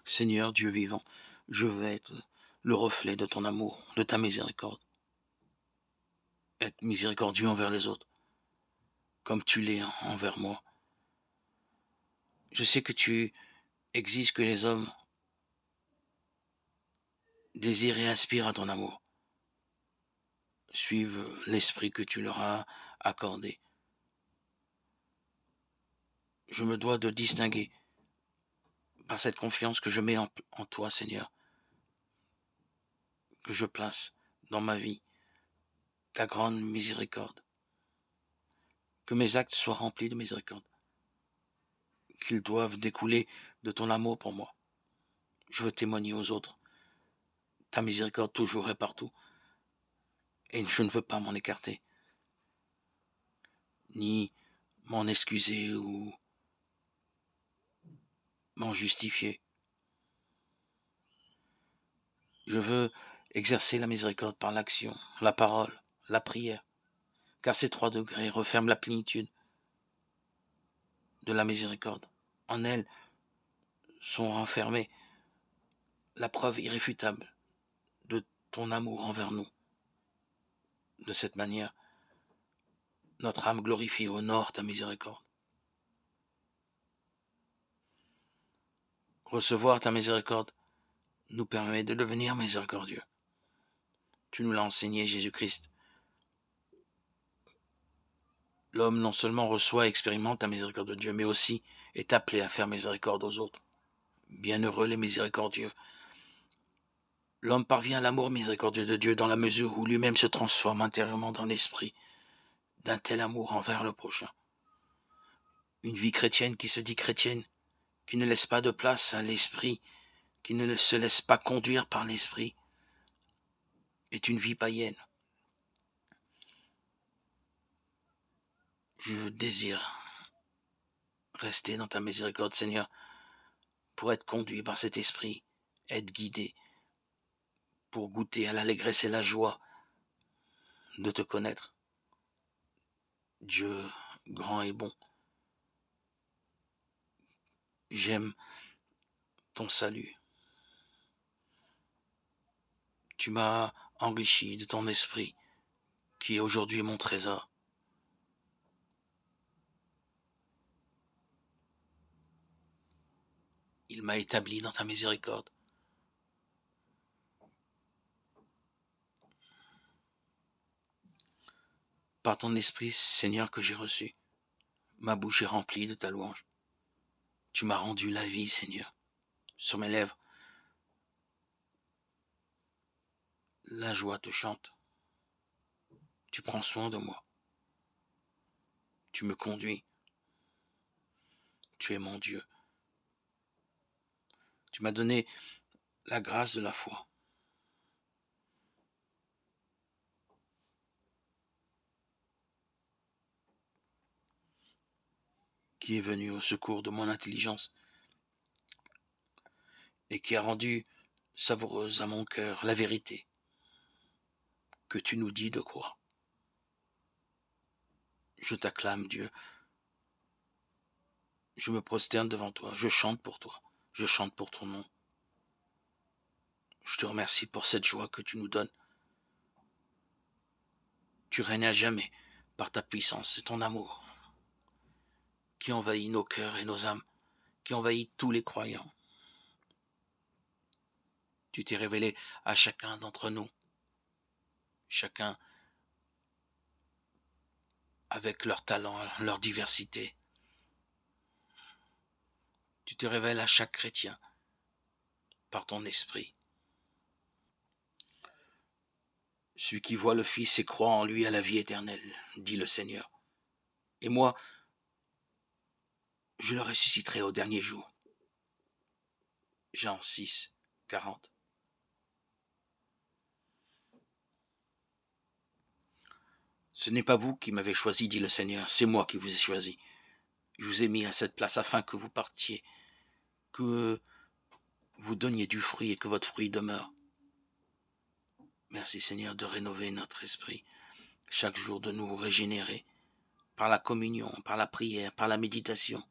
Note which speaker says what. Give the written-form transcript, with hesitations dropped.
Speaker 1: Seigneur Dieu vivant, je veux être le reflet de ton amour, de ta miséricorde. Être miséricordieux envers les autres, comme tu l'es envers moi. Je sais que tu exiges que les hommes désirent et aspirent à ton amour, suivent l'esprit que tu leur as accordé. Je me dois de distinguer, par cette confiance que je mets en toi, Seigneur, que je place dans ma vie, ta grande miséricorde. Que mes actes soient remplis de miséricorde, qu'ils doivent découler de ton amour pour moi. Je veux témoigner aux autres ta miséricorde toujours et partout, et je ne veux pas m'en écarter, ni m'en excuser ou m'en justifier. Je veux exercer la miséricorde par l'action, la parole, la prière, car ces 3 degrés referment la plénitude de la miséricorde. En elles sont enfermées la preuve irréfutable de ton amour envers nous. De cette manière, notre âme glorifie et honore ta miséricorde. Recevoir ta miséricorde nous permet de devenir miséricordieux. Tu nous l'as enseigné, Jésus-Christ. L'homme non seulement reçoit et expérimente la miséricorde de Dieu, mais aussi est appelé à faire miséricorde aux autres. Bienheureux les miséricordieux. L'homme parvient à l'amour miséricordieux de Dieu dans la mesure où lui-même se transforme intérieurement dans l'esprit d'un tel amour envers le prochain. Une vie chrétienne qui se dit chrétienne, qui ne laisse pas de place à l'esprit, qui ne se laisse pas conduire par l'esprit, est une vie païenne. Je désire rester dans ta miséricorde, Seigneur, pour être conduit par cet esprit, être guidé, pour goûter à l'allégresse et la joie de te connaître. Dieu grand et bon, j'aime ton salut. Tu m'as enrichi de ton esprit, qui est aujourd'hui mon trésor. Il m'a établi dans ta miséricorde. Par ton esprit, Seigneur, que j'ai reçu, ma bouche est remplie de ta louange. Tu m'as rendu la vie, Seigneur. Sur mes lèvres, la joie te chante. Tu prends soin de moi. Tu me conduis. Tu es mon Dieu. Tu m'as donné la grâce de la foi. Qui est venu au secours de mon intelligence et qui a rendu savoureuse à mon cœur la vérité que tu nous dis de croire. Je t'acclame, Dieu. Je me prosterne devant toi. Je chante pour toi. Je chante pour ton nom. Je te remercie pour cette joie que tu nous donnes. Tu règnes à jamais par ta puissance et ton amour qui envahit nos cœurs et nos âmes, qui envahit tous les croyants. Tu t'es révélé à chacun d'entre nous, chacun avec leur talent, leur diversité. Tu te révèles à chaque chrétien par ton esprit. Celui qui voit le Fils et croit en lui a la vie éternelle, dit le Seigneur. Et moi, je le ressusciterai au dernier jour. Jean 6, 40. Ce n'est pas vous qui m'avez choisi, dit le Seigneur, c'est moi qui vous ai choisi. Je vous ai mis à cette place afin que vous partiez, que vous donniez du fruit et que votre fruit demeure. Merci Seigneur de rénover notre esprit, chaque jour de nous régénérer, par la communion, par la prière, par la méditation,